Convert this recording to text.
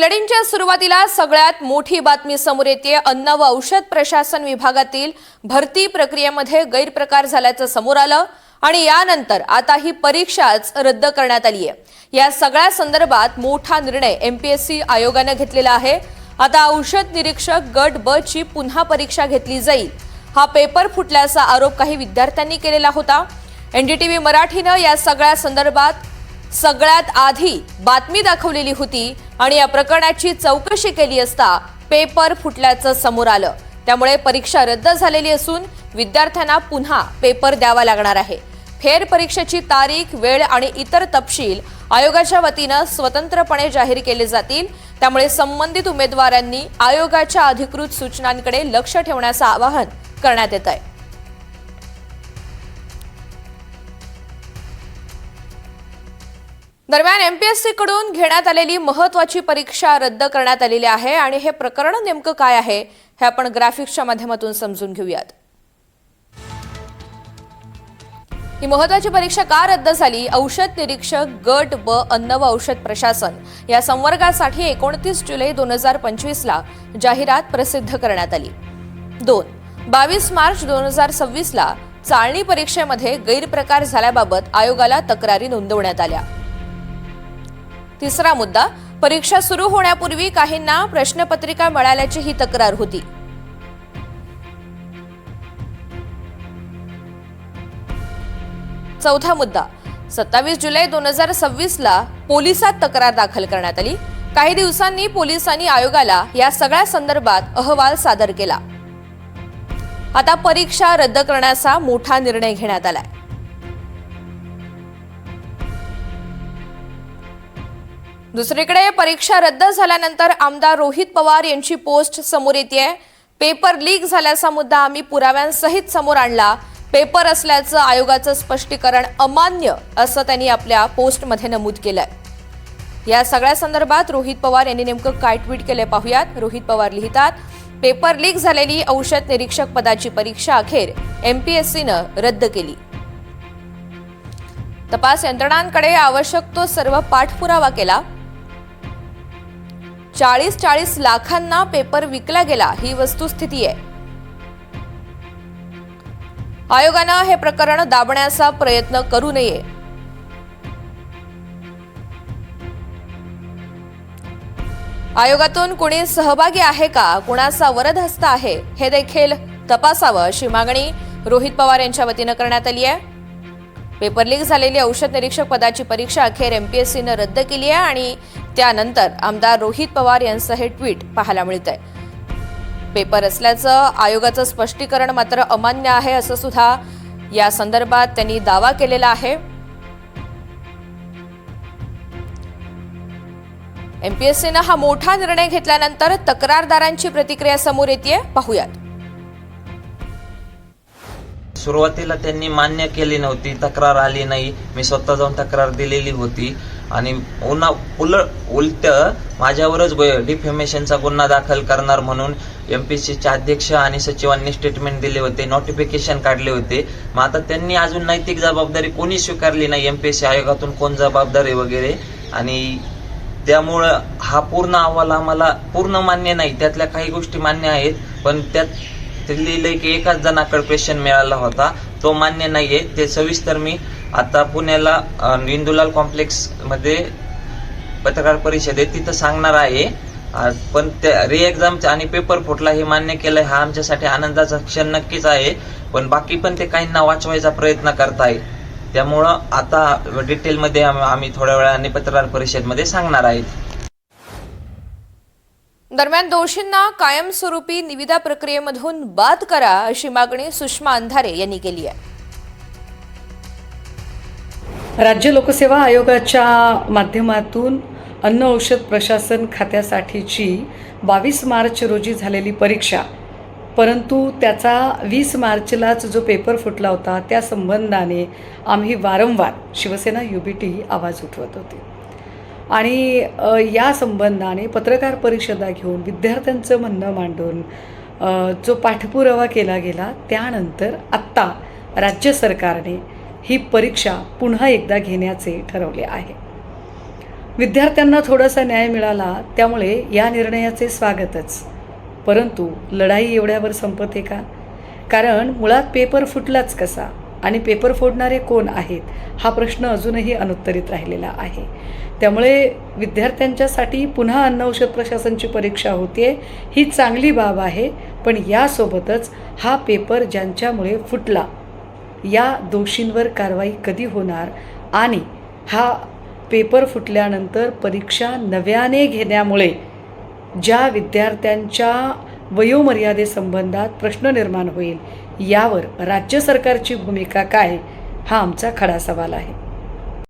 घडामोडींच्या सुरुवातीला सगळ्यात मोठी बातमी समोर येते। अन्न व औषध प्रशासन विभागातील भरती प्रक्रियेमध्ये गैरप्रकार झाल्याचं समोर आलं आणि यानंतर आता ही परीक्षाच रद्द करण्यात आली आहे। या सगळ्या संदर्भात मोठा निर्णय एमपीएससी आयोगाने घेतलेला आहे। आता औषध निरीक्षक गट ब ची पुन्हा परीक्षा घेतली जाईल। हा पेपर फुटल्याचा आरोप काही विद्यार्थ्यांनी केलेला होता। एनडीटीव्ही मराठीनं या सगळ्या संदर्भात सगळ्यात आधी बातमी दाखवलेली होती आणि या प्रकरणाची चौकशी केली असता पेपर फुटल्याचं समोर आलं। त्यामुळे परीक्षा रद्द झालेली असून विद्यार्थ्यांना पुन्हा पेपर द्यावा लागणार आहे। फेर परीक्षेची तारीख, वेळ आणि इतर तपशील आयोगाच्या वतीनं स्वतंत्रपणे जाहीर केले जातील। त्यामुळे संबंधित उमेदवारांनी आयोगाच्या अधिकृत सूचनांकडे लक्ष ठेवण्याचं आवाहन करण्यात येत आहे। दरम्यान एमपीएससी कडून घेण्यात आलेली महत्त्वाची परीक्षा रद्द करण्यात आलेली आहे आणि हे प्रकरण नेमकं काय आहे हे आपण ग्राफिक्सच्या माध्यमातून समजून घेऊयात। ही महत्त्वाची परीक्षा का रद्द झाली? औषध निरीक्षक गट ब अन्न व औषध प्रशासन या संवर्गासाठी 29 जुलै 2025 ला जाहिरात प्रसिद्ध करण्यात आली। 22 मार्च 2026 ला चाळणी परीक्षेमध्ये गैरप्रकार झाल्याबाबत आयोगाला तक्रारी नोंदवण्यात आल्या। तिसरा मुद्दा, परीक्षा सुरू होण्यापूर्वी काहींना प्रश्नपत्रिका मिळाल्याची ही तक्रार होती। चौथा मुद्दा, 27 जुलै 2026 ला पोलिसात तक्रार दाखल करण्यात आली। काही दिवसांनी पोलिसांनी आयोगाला या सगळ्या संदर्भात अहवाल सादर केला। आता परीक्षा रद्द करण्याचा मोठा निर्णय घेण्यात आलाय। दुसरीकडे परीक्षा रद्द झाल्यानंतर आमदार रोहित पवार यांची पोस्ट समोर येते। पेपर लीक झाल्याचा मुद्दा आम्ही पुराव्यांसहित समोर आणला। पेपर असल्याचं आयोगाचं स्पष्टीकरण अमान्य असं त्यांनी आपल्या पोस्टमध्ये नमूद केलंय। या सगळ्या संदर्भात रोहित पवार यांनी नेमकं काय ट्विट केले पाहूयात। रोहित पवार लिहितात, पेपर लीक झालेली औषध निरीक्षक पदाची परीक्षा अखेर एमपीएससीनं रद्द केली। तपास यंत्रणांकडे आवश्यक तो सर्व पाठपुरावा केला। 40 लाखांना पेपर विकला गेला ही वस्तुस्थिती आहे। आयोगानं हे प्रकरण दाबण्याचा प्रयत्न करू नये। आयोगातून कोणी सहभागी आहे का, कोणाचा वरदहस्त आहे हे देखील तपासावं अशी मागणी रोहित पवार यांच्या वतीनं करण्यात आली आहे। पेपर लीक झालेली औषध निरीक्षक पदाची परीक्षा अखेर एमपीएससीनं रद्द केली आहे आणि त्यानंतर आमदार रोहित पवार यांचं हे ट्विट पाहायला मिळतंय। पेपर असल्याचं आयोगाचं स्पष्टीकरण मात्र अमान्य आहे असं सुद्धा या संदर्भात त्यांनी दावा केलेला आहे। एमपीएससीनं हा मोठा निर्णय घेतल्यानंतर तक्रारदारांची प्रतिक्रिया समोर येते, पाहूयात। सुरुवातीला त्यांनी मान्य केली नव्हती, तक्रार आली नाही। मी स्वतः जाऊन तक्रार दिलेली होती आणि उलट माझ्यावरच डिफेमेशनचा गुन्हा दाखल करणार म्हणून एमपीएससीचे अध्यक्ष आणि सचिवांनी स्टेटमेंट दिले होते, नोटिफिकेशन काढले होते। मग आता त्यांनी अजून नैतिक जबाबदारी कोणी स्वीकारली नाही, एमपीएससी आयोगातून कोण जबाबदार आहे वगैरे, आणि त्यामुळं हा पूर्ण अहवाल आम्हाला पूर्ण मान्य नाही। त्यातल्या काही गोष्टी मान्य आहेत, पण त्यात लिहिलंय की एकाच जणाकडे क्वेश्चन मिळाला होता, तो मान्य नाहीये। ते सविस्तर मी आता पुण्याला इंदुलाल कॉम्प्लेक्स मध्ये पत्रकार परिषद आहे तिथं सांगणार आहे। पण त्या री एक्झाम आणि पेपर फुटला हे मान्य केलंय, हा आमच्यासाठी आनंदाचा क्षण नक्कीच आहे। पण बाकी पण ते काहींना वाचवायचा प्रयत्न करताय, त्यामुळं आता डिटेलमध्ये आम्ही थोड्या वेळाने पत्रकार परिषदेमध्ये सांगणार आहेत। दरम्यान दोषींना कायमस्वरूपी निविदा प्रक्रियेमधून बाद करा अशी मागणी सुषमा अंधारे यांनी केली आहे। राज्य लोकसेवा आयोगाच्या माध्यमातून अन्न औषध प्रशासन खात्यासाठीची 22 मार्च रोजी झालेली परीक्षा, परंतु त्याचा 20 मार्चलाच जो पेपर फुटला होता त्या संबंधाने आम्ही वारंवार शिवसेना युबीटी आवाज उठवत होते आणि या संबंधाने पत्रकार परिषदा घेऊन विद्यार्थ्यांचं म्हणणं मांडून जो पाठपुरावा केला गेला, त्यानंतर आत्ता राज्य सरकारने ही परीक्षा पुन्हा एकदा घेण्याचे ठरवले आहे। विद्यार्थ्यांना थोडासा न्याय मिळाला, त्यामुळे या निर्णयाचे स्वागतच. परंतु लढाई एवढ्यावर संपते का? कारण मुळात पेपर फुटलाच कसा आणि पेपर फोडणारे कोण आहेत हा प्रश्न अजूनही अनुत्तरित राहिलेला आहे. त्यामुळे विद्यार्थ्यांच्यासाठी पुन्हा अन्न औषध प्रशासनची परीक्षा होते ही चांगली बाब आहे, पण यासोबतच हा पेपर ज्यांच्यामुळे फुटला या दोषींवर कारवाई कधी होणार आणि हा पेपर फुटल्यानंतर परीक्षा नव्याने घेण्यामुळे ज्या विद्यार्थ्यांच्या वयोमर्यादेसंबंधात प्रश्न निर्माण होईल यावर राज्य सरकारची भूमिका काय हा आमचा खडा सवाल आहे.